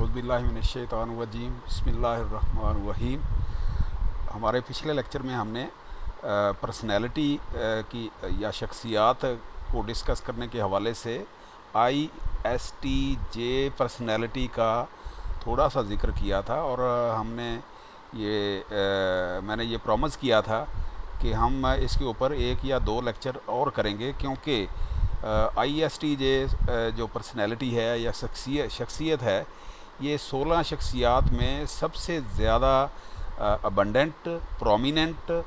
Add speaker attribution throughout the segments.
Speaker 1: औज़ुबिल्लाहिमिनश्शैतानिर्रजीम बिस्मिल्लाहिर्रहमानिर्रहीम। हमारे पिछले लेक्चर में हमने पर्सनैलिटी की या शख्सियात को डिस्कस करने के हवाले से ISTJ पर्सनैलिटी का थोड़ा सा ज़िक्र किया था और हमने मैंने ये प्रॉमिस किया था कि हम इसके ऊपर एक या दो लेक्चर और करेंगे, क्योंकि ISTJ जो पर्सनैलिटी है या शख्सियत है, ये 16 शख्सियात में सबसे ज़्यादा अबंडेंट, प्रोमिनेंट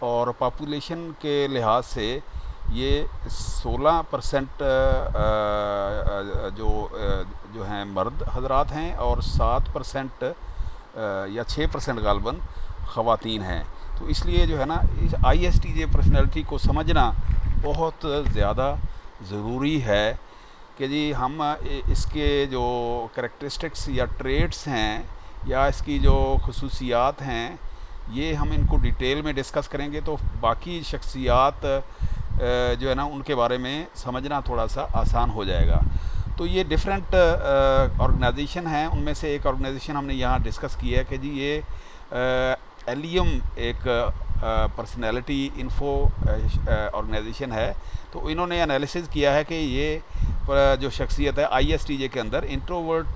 Speaker 1: और पॉपुलेशन के लिहाज से ये 16% जो हैं मर्द हजरात हैं और 7% या 6% गालबन ख़वातीन हैं। तो इसलिए जो है ना, इस ISTJ पर्सनैलिटी को समझना बहुत ज़्यादा ज़रूरी है कि जी हम इसके जो करैक्टरिस्टिक्स या ट्रेड्स हैं या इसकी जो खुसूसियात हैं, ये हम इनको डिटेल में डिस्कस करेंगे तो बाकी शख्सियात जो है ना, उनके बारे में समझना थोड़ा सा आसान हो जाएगा। तो ये डिफरेंट ऑर्गेनाइजेशन हैं, उनमें से एक ऑर्गेनाइजेशन हमने यहाँ डिस्कस की है कि जी ये एलियम एक पर्सनैलिटी इन्फो ऑर्गेनाइजेशन है। तो इन्होंने एनालिसिस किया है कि ये जो शख्सियत है ISTJ के अंदर इंट्रोवर्ट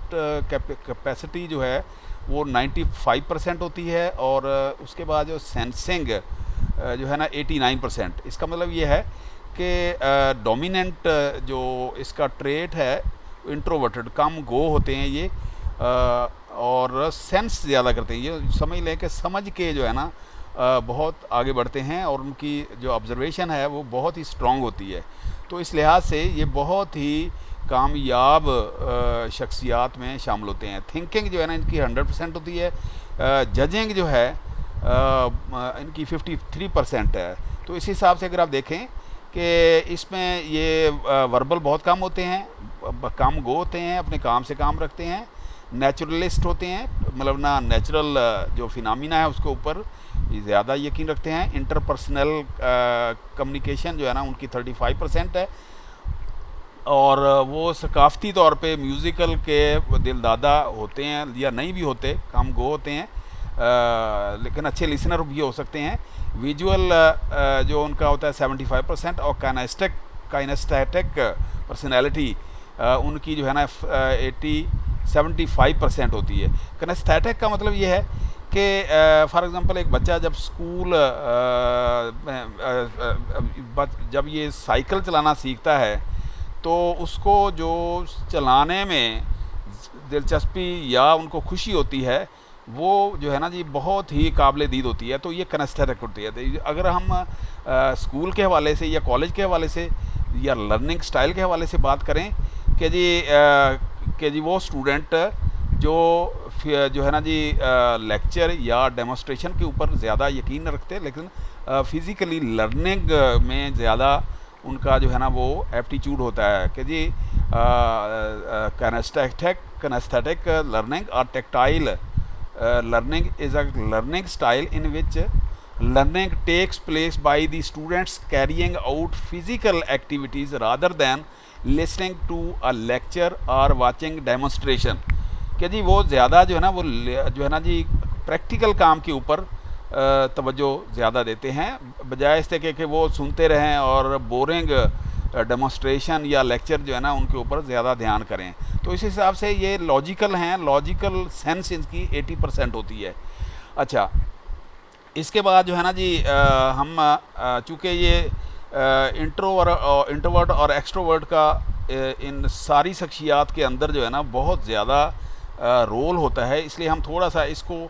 Speaker 1: कैपेसिटी जो है वो 95% होती है और उसके बाद जो सेंसिंग जो है ना 89%। इसका मतलब ये है कि डोमिनेंट जो इसका ट्रेट है इंट्रोवर्टेड, कम गो होते हैं ये और सेंस ज़्यादा करते हैं। ये समझ लें कि समझ के जो है ना बहुत आगे बढ़ते हैं और उनकी जो ऑब्ज़र्वेशन है वो बहुत ही स्ट्रॉन्ग होती है। तो इस लिहाज से ये बहुत ही कामयाब शख्सियात में शामिल होते हैं। थिंकिंग जो है ना इनकी 100% होती है, जजिंग जो है इनकी 53% है। तो इस हिसाब से अगर आप देखें कि इसमें ये वर्बल बहुत कम होते हैं, कम गो होते हैं, अपने काम से काम रखते हैं, नेचुरलिस्ट होते हैं, मतलब ना नेचुरल जो फिनामिना है उसके ऊपर ज़्यादा यकीन रखते हैं। इंटरपर्सनल कम्युनिकेशन जो है ना उनकी 35% है और वो सकाफ़ती तौर पे म्यूज़िकल के दिलदादा होते हैं या नहीं भी होते, कम गो होते हैं, लेकिन अच्छे लिसनर भी हो सकते हैं। विजुअल जो उनका होता है 75% और काइनेस्थेटिक पर्सनैलिटी उनकी जो है ना 75% होती है। काइनेस्थेटिक का मतलब ये है कि फॉर एग्ज़ाम्पल एक बच्चा जब स्कूल जब ये साइकिल चलाना सीखता है तो उसको जो चलाने में दिलचस्पी या उनको खुशी होती है वो जो है ना जी बहुत ही काबिल दीद होती है। तो ये काइनेस्थेटिक होती है। तो अगर हम स्कूल के हवाले से या कॉलेज के हवाले से या लर्निंग स्टाइल के हवाले से बात करें कि जी वो स्टूडेंट जो है ना जी लेक्चर या डेमोस्ट्रेशन के ऊपर ज़्यादा यकीन रखते, लेकिन फ़िज़िकली लर्निंग में ज़्यादा उनका जो है ना वो एप्टीट्यूड होता है कि जी काइनेस्थेटिक लर्निंग और tactile learning is a learning style in which learning takes place by the students carrying out physical activities rather than listening to a lecture or watching demonstration। कि जी वो ज़्यादा जो है ना वो जो है ना जी प्रैक्टिकल काम के ऊपर तवज्जो ज़्यादा देते हैं, बजाय इससे कि वो सुनते रहें और बोरिंग डेमोस्ट्रेशन या लेक्चर जो है ना उनके ऊपर ज़्यादा ध्यान करें। तो इस हिसाब से ये लॉजिकल हैं, लॉजिकल सेंस इनकी 80% होती है। अच्छा, इसके बाद जो है ना जी हम चूँकि ये इंट्रोवर्ट और एक्सट्रोवर्ट का इन सारी शख्सियात के अंदर जो है ना बहुत ज़्यादा रोल होता है, इसलिए हम थोड़ा सा इसको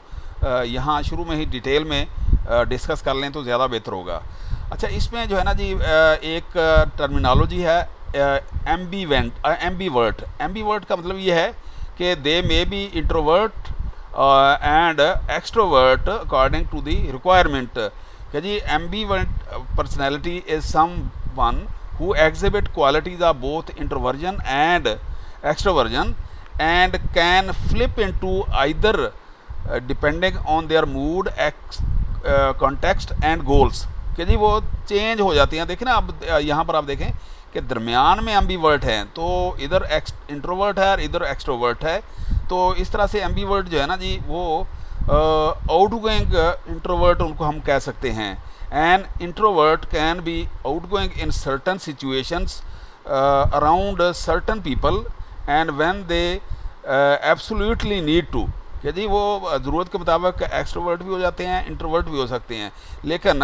Speaker 1: यहाँ शुरू में ही डिटेल में डिस्कस कर लें तो ज़्यादा बेहतर होगा। अच्छा, इसमें जो है ना जी एक टर्मिनोलॉजी है एम्बीवर्ट का मतलब ये है कि they may be introvert and extrovert according to the requirement. कि जी ambivert personality is someone who exhibit qualities of both introversion and extroversion and can flip into either depending on their mood, context and goals. कि जी वो change हो जाती हैं। देखें ना, अब यहाँ पर आप देखें के दरमियान में एम्बीवर्ट हैं, तो इधर इंट्रोवर्ट है और इधर एक्सट्रोवर्ट है। तो इस तरह से एम्बीवर्ट जो है ना जी वो आउटगोइंग इंट्रोवर्ट उनको हम कह सकते हैं। An introvert can be outgoing in certain situations around certain people and when they absolutely need to, कि जी वो ज़रूरत के मुताबिक एक्सट्रोवर्ट भी हो जाते हैं, इंट्रोवर्ट भी हो सकते हैं। लेकिन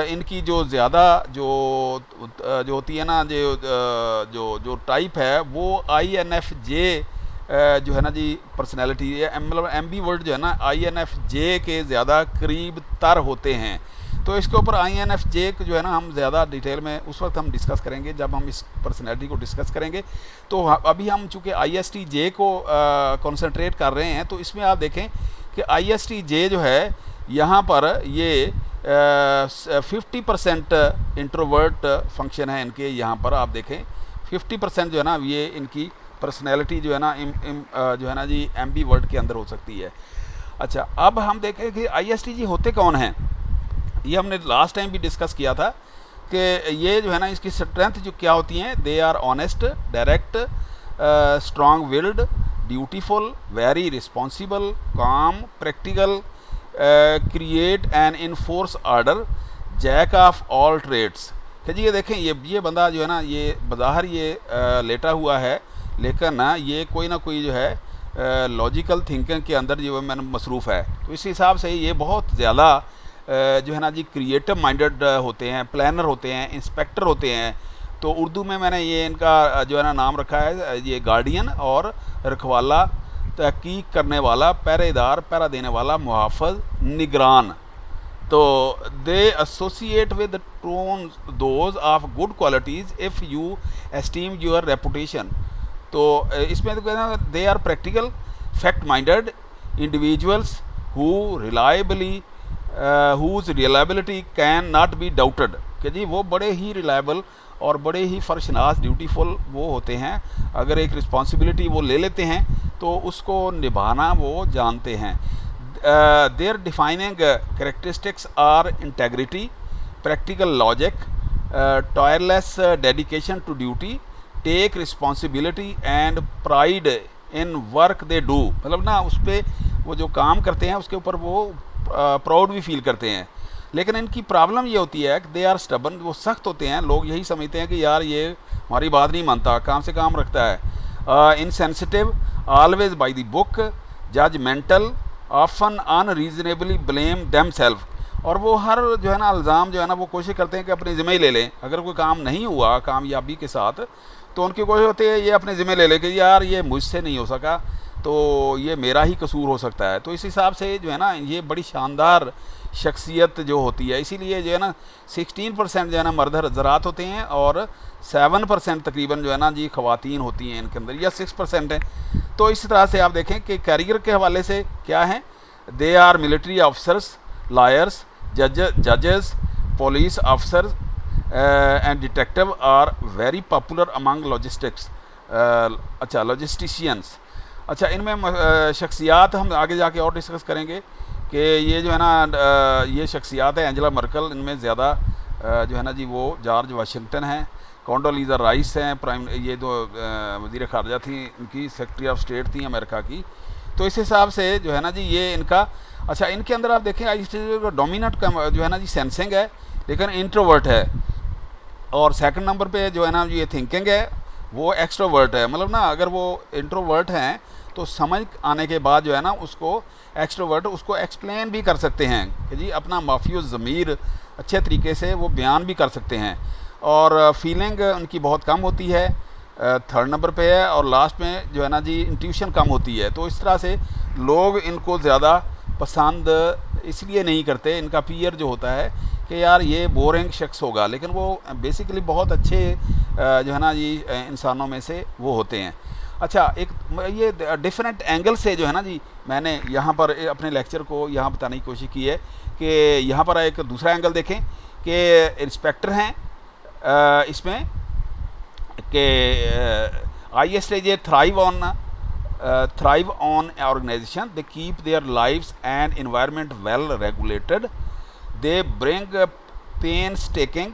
Speaker 1: इनकी जो ज़्यादा जो होती है ना जो जो टाइप है वो INFJ जो है ना जी पर्सनैलिटी है, मतलब एम्बीवर्ट जो है ना INFJ के ज़्यादा करीब तर होते हैं। तो इसके ऊपर INFJ जो है ना हम ज़्यादा डिटेल में उस वक्त हम डिस्कस करेंगे जब हम इस पर्सनैलिटी को डिस्कस करेंगे। तो अभी हम चूँकि ISTJ को कॉन्सेंट्रेट कर रहे हैं, तो इसमें आप देखें कि ISTJ जो है यहाँ पर ये 50% इंट्रोवर्ट फंक्शन है इनके। यहाँ पर आप देखें 50% जो है ना ये इनकी पर्सनैलिटी जो है ना जो है ना जी एम्बीवर्ट के अंदर हो सकती है। अच्छा, अब हम देखें कि ISTJ होते कौन हैं। ये हमने लास्ट टाइम भी डिस्कस किया था कि ये जो है ना इसकी स्ट्रेंथ जो क्या होती हैं, they are honest, direct, strong willed, dutiful, very responsible, calm, practical, create and enforce order, jack of all trades. कि जी ये देखें ये बंदा जो है ना ये बज़ाहिर ये लेटा हुआ है, लेकिन ना ये कोई ना कोई जो है लॉजिकल थिंकिंग के अंदर जो है मैंने मसरूफ़ है। तो इस हिसाब से ये बहुत ज़्यादा जो है ना जी क्रिएटिव माइंडेड होते हैं, प्लानर होते हैं, इंस्पेक्टर होते हैं। तो उर्दू में मैंने ये इनका जो है ना नाम रखा है ये गार्डियन और रखवाला, तहकीक करने वाला, पहरेदार, पहरा देने वाला, मुहाफ़िज़, निगरान। तो they associate with tone those of good qualities if you esteem your reputation. तो इसमें तो कहते हैं they are practical, fact minded individuals who reliably whose reliability can not be doubted. कि जी वो बड़े ही रिलायबल और बड़े ही फर्शनास, ड्यूटीफुल वो होते हैं। अगर एक रिस्पॉन्सिबिलिटी वो ले लेते हैं तो उसको निभाना वो जानते हैं। Their defining characteristics are integrity, practical logic, tireless dedication to duty, take responsibility and pride in work they do. मतलब ना उस पर वो जो काम करते हैं उसके ऊपर वो प्राउड भी फील करते हैं। लेकिन इनकी प्रॉब्लम ये होती है कि दे आर स्टबर्न, वो सख्त होते हैं। लोग यही समझते हैं कि यार ये हमारी बात नहीं मानता, काम से काम रखता है। Insensitive, always by the book, judgmental, often unreasonably blame them self. और वो हर जो है ना इल्ज़ाम जो है ना वो कोशिश करते हैं कि अपने ज़िम्मे ले लें। अगर कोई काम नहीं हुआ कामयाबी के साथ तो उनकी कोशिश होती है ये अपने ज़िम्मे ले लें कि यार ये मुझसे नहीं हो सका, तो ये मेरा ही कसूर हो सकता है। तो इस हिसाब से जो है ना ये बड़ी शानदार शख्सियत जो होती है। इसीलिए जो है ना 16% जो है ना मर्द हज़रात होते हैं और 7% तकरीबन जो है ना जी ख़वातीन होती हैं इनके अंदर, या 6% है। तो इस तरह से आप देखें कि कैरियर के हवाले से क्या है, they are military officers, lawyers, जजेस, police officers and detective are very popular among logistics. अच्छा, लॉजिस्टिशियंस। अच्छा, इनमें शख्सियात हम आगे जाके और डिस्कस करेंगे कि ये जो है ना ये शख्सियात है एंजेला मर्कल, इनमें ज़्यादा जो है ना जी वो जॉर्ज वाशिंगटन हैं, कॉन्डोलीज़ा राइस हैं, प्राइम ये जो वज़ीर ख़ारजा थी, इनकी सेक्रेटरी ऑफ स्टेट थी अमेरिका की। तो इस हिसाब से जो है ना जी ये इनका। अच्छा, इनके अंदर आप देखें ISTJ डोमिनेंट जो है ना जी सेंसिंग है, लेकिन इंट्रोवर्ट है। और सेकंड नंबर पे जो है ना ये थिंकिंग है, वो एक्सट्रोवर्ट है। मतलब ना अगर वो इंट्रोवर्ट हैं तो समझ आने के बाद जो है ना उसको एक्सट्रोवर्ट उसको एक्सप्लेन भी कर सकते हैं कि जी अपना माफियो ज़मीर अच्छे तरीके से वो बयान भी कर सकते हैं। और फीलिंग उनकी बहुत कम होती है, थर्ड नंबर पे है। और लास्ट में जो है ना जी इंट्यूशन कम होती है। तो इस तरह से लोग इनको ज़्यादा पसंद इसलिए नहीं करते, इनका पीयर जो होता है कि यार ये बोरिंग शख्स होगा, लेकिन वो बेसिकली बहुत अच्छे जो है ना जी इंसानों में से वो होते हैं। अच्छा, एक ये डिफरेंट एंगल से जो है ना जी मैंने यहाँ पर अपने लेक्चर को यहाँ बताने की कोशिश की है कि यहाँ पर एक दूसरा एंगल देखें कि इंस्पेक्टर हैं इसमें कि ISTJ thrive on organization, they keep their lives and environment well regulated, they bring painstaking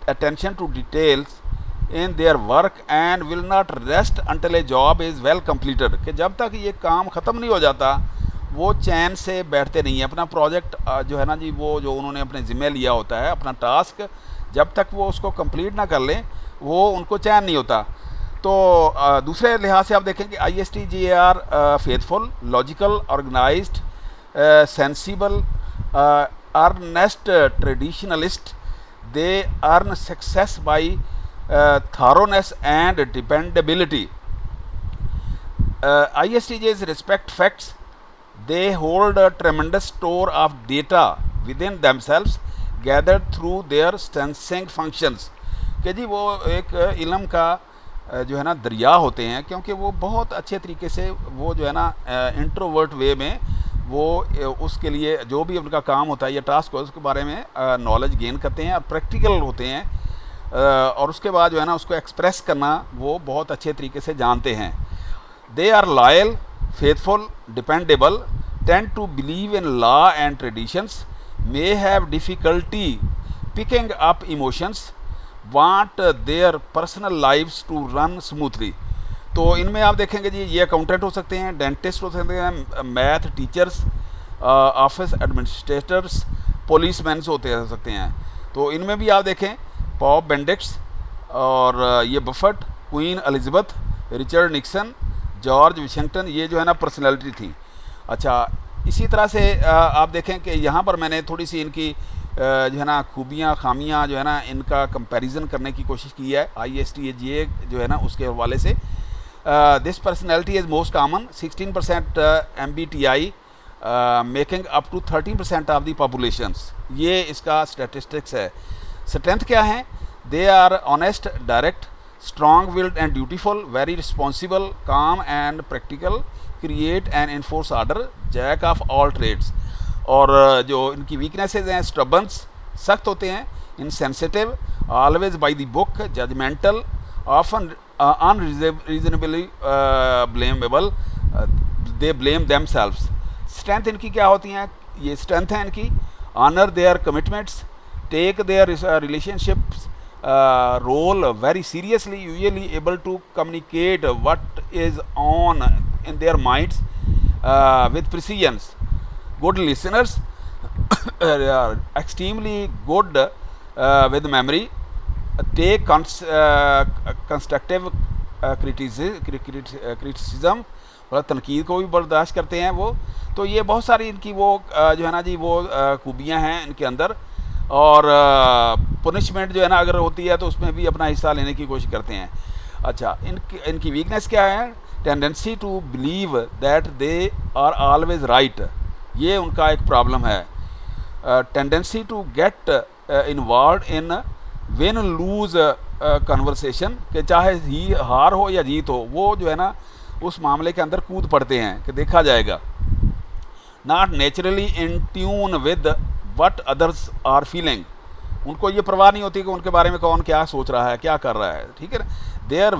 Speaker 1: attention to details in their work and will not rest until a job is well completed, कि जब तक ये काम ख़त्म नहीं हो जाता वो चैन से बैठते नहीं हैं। अपना प्रोजेक्ट जो है ना जी, वो जो उन्होंने अपने ज़िम्मे लिया होता है, अपना टास्क, जब तक वो उसको कंप्लीट ना कर लें वो उनको चैन नहीं होता। तो दूसरे लिहाज से आप देखें कि ISTJAR faithful, logical, organised, sensible, earnest, traditionalist, they earn success by thoroughness and dependability. ISTJs respect facts. They hold a tremendous store of data within themselves gathered through their sensing functions. कि जी वो एक इल्म का जो है ना दरिया होते हैं, क्योंकि वो बहुत अच्छे तरीके से वो जो है ना इंट्रोवर्ट वे में वो उसके लिए जो भी उनका काम होता है या टास्क हो उसके बारे में नॉलेज गेन करते हैं और प्रैक्टिकल होते हैं, और उसके बाद जो है ना उसको एक्सप्रेस करना वो बहुत अच्छे तरीके से जानते हैं। They are loyal, faithful, dependable, tend to believe in law and traditions, may have difficulty picking up emotions, want their personal lives to run smoothly. तो इनमें आप देखेंगे जी ये अकाउंटेंट हो सकते हैं, डेंटिस्ट हो सकते हैं, math teachers, office administrators, policeman होते हो सकते हैं। तो इनमें भी आप देखें पॉप बेंडिक्स और ये Buffett, Queen Elizabeth, Richard Nixon, George Washington, ये जो है ना पर्सनैलिटी थी। अच्छा, इसी तरह से आप देखें कि यहाँ पर मैंने थोड़ी सी इनकी जो है ना खूबियाँ खामियाँ जो है ना इनका कंपैरिजन करने की कोशिश की है ISTJA जो है ना उसके हवाले से। This personality is most common, 16% MBTI, making up to 13% of the populations. ये इसका स्टैटिस्टिक्स है। स्ट्रेंथ क्या है? They are honest, direct, strong willed and dutiful, very responsible, calm and practical, create and enforce order, jack of all trades. और जो इनकी weaknesses हैं, stubborn, सख्त होते हैं, insensitive, always by the book, judgmental, often unreasonably blameable, they blame themselves. Strength इनकी क्या होती हैं? ये स्ट्रेंथ है इनकी, honour their commitments, take their relationships role very seriously, usually able to communicate what is on in their minds with precision, good listeners, extremely good with memory, take constructive criticism, मतलब तनकीद को भी बर्दाश्त करते हैं वो। तो ये बहुत सारी इनकी वो जो है ना जी वो खूबियाँ हैं इनके अंदर। और पनिशमेंट जो है ना अगर होती है तो उसमें भी अपना हिस्सा लेने की कोशिश करते हैं। अच्छा, इनकी वीकनेस क्या है? Tendency to believe that they are always right, ये उनका एक प्रॉब्लम है। Tendency to get involve in win lose conversation, कि चाहे ही हार हो या जीत हो वो जो है ना उस मामले के अंदर कूद पड़ते हैं कि देखा जाएगा। Not naturally in tune with what others are feeling, उनको ये परवाह नहीं होती कि उनके बारे में कौन क्या सोच रहा है, क्या कर रहा है, ठीक है ना। Their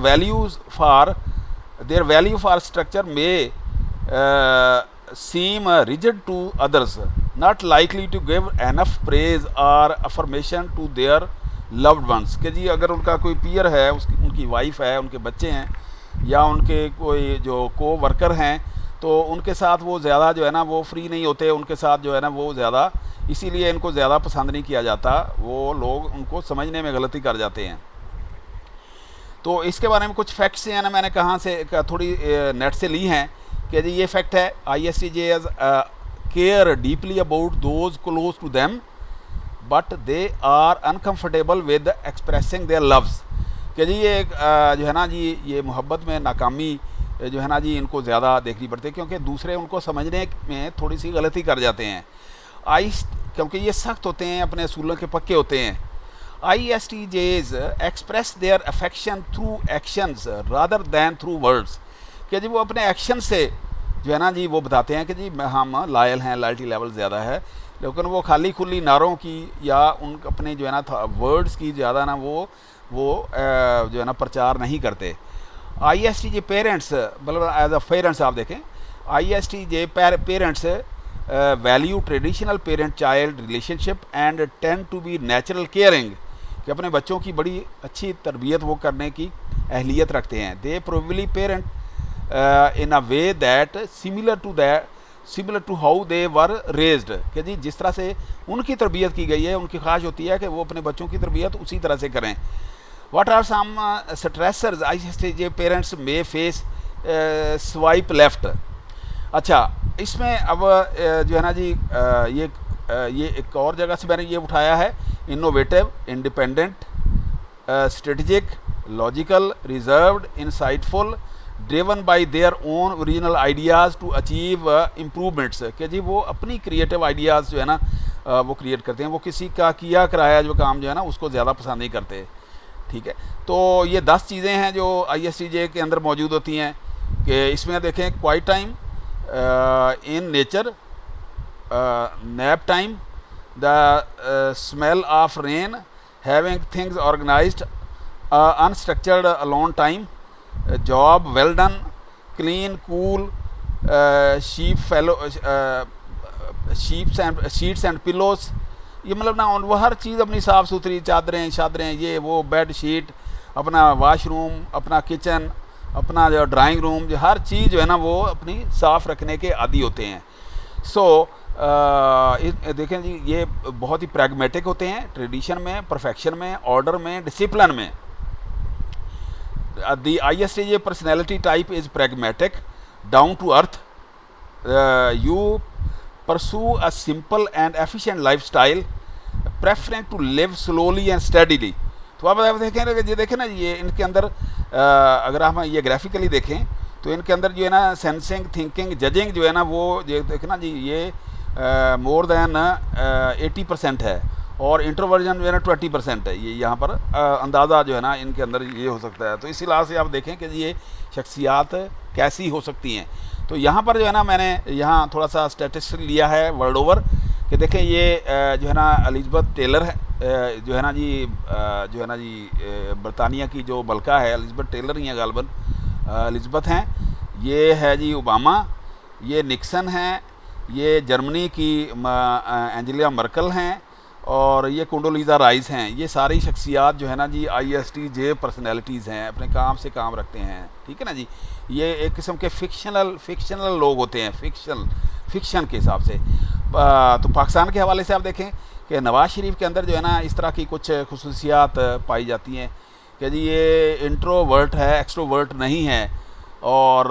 Speaker 1: value for structure may seem rigid to others, not likely to give enough praise और affirmation to their loved ones, कि जी अगर उनका कोई पीयर है, उनकी वाइफ है, उनके बच्चे हैं या उनके कोई जो को वर्कर हैं, तो उनके साथ वो ज़्यादा जो है ना वो फ्री नहीं होते, उनके साथ जो है ना वो ज़्यादा, इसीलिए इनको ज़्यादा पसंद नहीं किया जाता, वो लोग उनको समझने में गलती कर जाते हैं। तो इसके बारे में कुछ फैक्ट्स हैं ना मैंने कहाँ से थोड़ी नेट से ली हैं कि जी ये फैक्ट है, ISTJs care deeply about those close to them but they are uncomfortable with expressing their loves, कि जी ये जो है ना जी ये मोहब्बत में नाकामी जो है ना जी इनको ज़्यादा देखनी पड़ती है, क्योंकि दूसरे उनको समझने में थोड़ी सी गलती कर जाते हैं। क्योंकि ये सख्त होते हैं, अपने असूलों के पक्के होते हैं। ISTJs express their affection through actions rather than through words, कि जी वो अपने एक्शन से जो है ना जी वो बताते हैं कि जी हम लायल हैं, लॉयल्टी लेवल ज़्यादा है, लेकिन वो खाली खुली नारों की या उन अपने जो है ना वर्ड्स की ज़्यादा ना वो जो है ना प्रचार नहीं करते। ISTJ पेरेंट्स, मतलब एज अ पेरेंट्स आप देखें, ISTJ parents value traditional parent child relationship and tend to be natural caring, कि अपने बच्चों की बड़ी अच्छी तरबियत वो करने की अहलियत रखते हैं। They probably parent in a way that similar to how they were raised, कि जी जिस तरह से उनकी तरबियत की गई है, उनकी ख्वाहिश होती है कि वो अपने बच्चों की तरबियत उसी तरह से करें। What are some stressors ISTJ parents may face? Swipe left. अच्छा, इसमें अब जो है ना जी ये एक और जगह से मैंने ये उठाया है, innovative, independent, strategic, logical, reserved, insightful, driven by their own original ideas to achieve improvements, कि जी वो अपनी क्रिएटिव आइडियाज़ जो है ना वो क्रिएट करते हैं, वो किसी का किया कराया जो काम जो है ना उसको ज़्यादा पसंद नहीं करते। ठीक है, तो ये 10 चीज़ें हैं जो ISTJ के अंदर मौजूद होती हैं। कि इसमें देखें, quiet time in nature, nap time, the smell of rain, having things organised, unstructured alone time, job well done, clean cool, sheets and pillows. ये मतलब ना वो हर चीज़ अपनी साफ़ सुथरी, चादरें शादरें, ये वो, बेड शीट, अपना वाशरूम, अपना किचन, अपना जो ड्राइंग रूम, जो हर चीज़ जो है ना वो अपनी साफ़ रखने के आदी होते हैं। सो देखें जी, ये बहुत ही प्रैग्मेटिक होते हैं, ट्रेडिशन में, परफेक्शन में, ऑर्डर में, डिसिप्लिन में। The ISTJ personality type is pragmatic, down to earth. You pursue a simple and efficient lifestyle, preferring to live slowly and steadily. तो आप देखें ना, ये देखें ना, ये इनके अंदर अगर हम ये ग्राफिकली देखें तो इनके अंदर जो है ना सेंसिंग, थिंकिंग, जजिंग जो है ना वो देखें ना जी, ये मोर देन 80% है, और इंट्रोवर्जन जो है ना 20% है। ये यहाँ पर अंदाज़ा जो है ना इनके अंदर ये हो सकता है। तो इसी लिहाज से आप देखें कि ये शख्सियात कैसी हो सकती हैं। तो यहाँ पर जो है ना मैंने यहाँ थोड़ा सा स्टैटिस्टिक लिया है वर्ल्ड ओवर, कि देखें ये जो है ना एलिज़ाबेथ टेलर है, जो है ना जी बरतानिया की जो बल्का है, एलिज़ाबेथ टेलर ही हैं गालबन, एलिज़ाबेथ हैं। ये है जी ओबामा, ये निक्सन हैं, ये जर्मनी की एंजेला मर्कल हैं, और ये कोंडोलीज़ा राइस हैं। ये सारी शख्सियात जो है ना जी ISTJ पर्सनैलिटीज़ हैं, अपने काम से काम रखते हैं। ठीक है ना जी, ये एक किस्म के फिक्शनल लोग होते हैं, फिक्शन के हिसाब से। तो पाकिस्तान के हवाले से आप देखें कि नवाज़ शरीफ के अंदर जो है ना इस तरह की कुछ खुसूसियात पाई जाती हैं कि जी ये इंट्रोवर्ट है, एक्सट्रोवर्ट नहीं है। और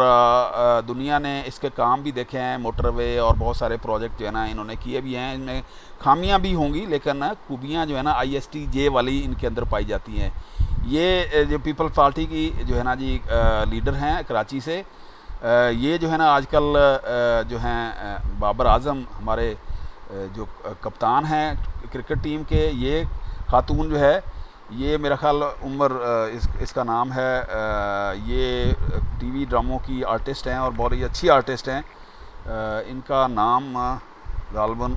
Speaker 1: दुनिया ने इसके काम भी देखे हैं, मोटरवे और बहुत सारे प्रोजेक्ट जो है ना इन्होंने किए भी हैं। इनमें खामियां भी होंगी, लेकिन खूबियां जो है ना ISTJ वाली इनके अंदर पाई जाती हैं। ये जो पीपल पार्टी की जो है ना जी लीडर हैं कराची से, ये जो है ना आजकल जो हैं बाबर आज़म हमारे जो कप्तान हैं क्रिकेट टीम के, ये खातून जो है, ये मेरा ख्याल उमर इसका नाम है, ये TV ड्रामों की आर्टिस्ट हैं और बहुत ही अच्छी आर्टिस्ट हैं। इनका नाम गालबन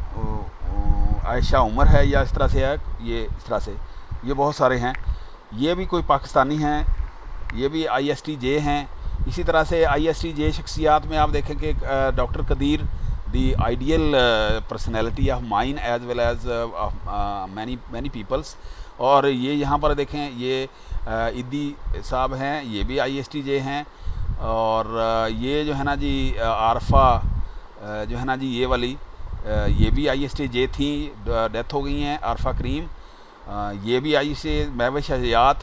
Speaker 1: आयशा उमर है या इस तरह से है, ये इस तरह से, ये बहुत सारे हैं। ये भी कोई पाकिस्तानी हैं, ये भी ISTJ हैं। इसी तरह से ISTJ शख्सियात में आप देखें कि doctor Qadeer, the ideal personality of mine as well as many peoples. और ये यहाँ पर देखें, ये इद्दी साहब हैं, ये भी ISTJ हैं। और ये जो है ना जी आरफा जो है ना जी ये वाली, ये भी ISTJ थी, डेथ हो गई हैं, आरफा करीम। ये भी ISTJ, महविश हयात।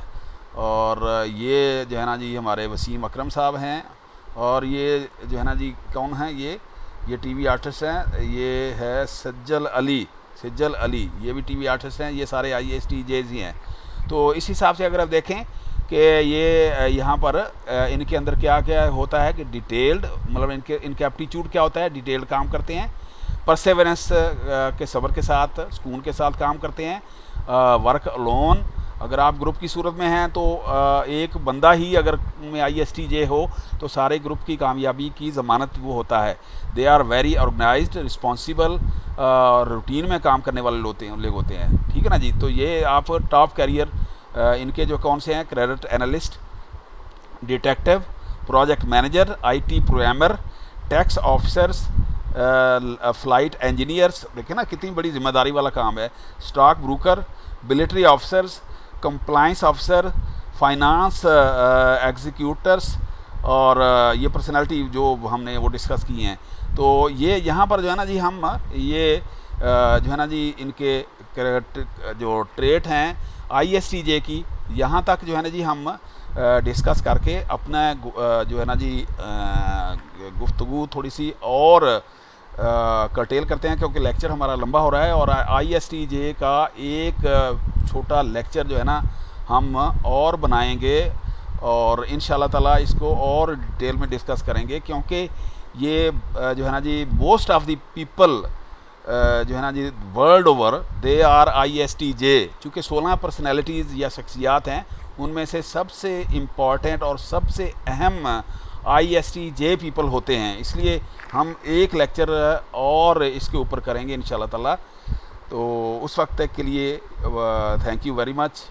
Speaker 1: और ये जो है ना जी हमारे वसीम अकरम साहब हैं। और ये जो है ना जी कौन हैं, ये TV आर्टिस्ट हैं, ये है सज्जल अली, ये भी TV आर्टिस्ट हैं। ये सारे ISTJs ही हैं। तो इस हिसाब से अगर आप देखें कि ये यहाँ पर इनके अंदर क्या क्या होता है कि डिटेल्ड, मतलब इनके एप्टीट्यूड क्या होता है, डिटेल्ड काम करते हैं, परसेवरेंस के सब्र के साथ, सुकून के साथ काम करते हैं, वर्क अलोन। अगर आप ग्रुप की सूरत में हैं तो एक बंदा ही अगर में ISTJ हो तो सारे ग्रुप की कामयाबी की ज़मानत वो होता है। They are very organised, responsible, routine में काम करने वाले लोग होते हैं। ठीक है ना जी। तो ये आप टॉप कैरियर इनके जो कौन से हैं, credit analyst, detective, project manager, IT programmer, tax officers, flight engineers, देखिए ना कितनी बड़ी जिम्मेदारी वाला काम है, stock broker, military officers, compliance officer, finance executors और ये पर्सनालिटी जो हमने वो डिस्कस की हैं। तो ये यहाँ पर जो है ना जी हम ये जो है ना जी इनके जो ट्रेट हैं ISTJ की, यहाँ तक जो है ना जी हम डिस्कस करके अपना जो है ना जी गुफ्तगू थोड़ी सी और कर्टेल करते हैं, क्योंकि लेक्चर हमारा लंबा हो रहा है और ISTJ का एक छोटा लेक्चर जो है ना हम और बनाएंगे और इंशाल्लाह ताला इसको और डिटेल में डिस्कस करेंगे, क्योंकि ये जो है ना जी मोस्ट ऑफ द पीपल जो है ना जी world over they are ISTJ। चूँकि 16 पर्सनैलिटीज़ या शख्सियात हैं, उनमें से सबसे इम्पॉर्टेंट और सबसे अहम ISTJ पीपल होते हैं, इसलिए हम एक लेक्चर और इसके ऊपर करेंगे इंशाल्लाह ताला। तो उस वक्त तक के लिए थैंक यू वेरी मच।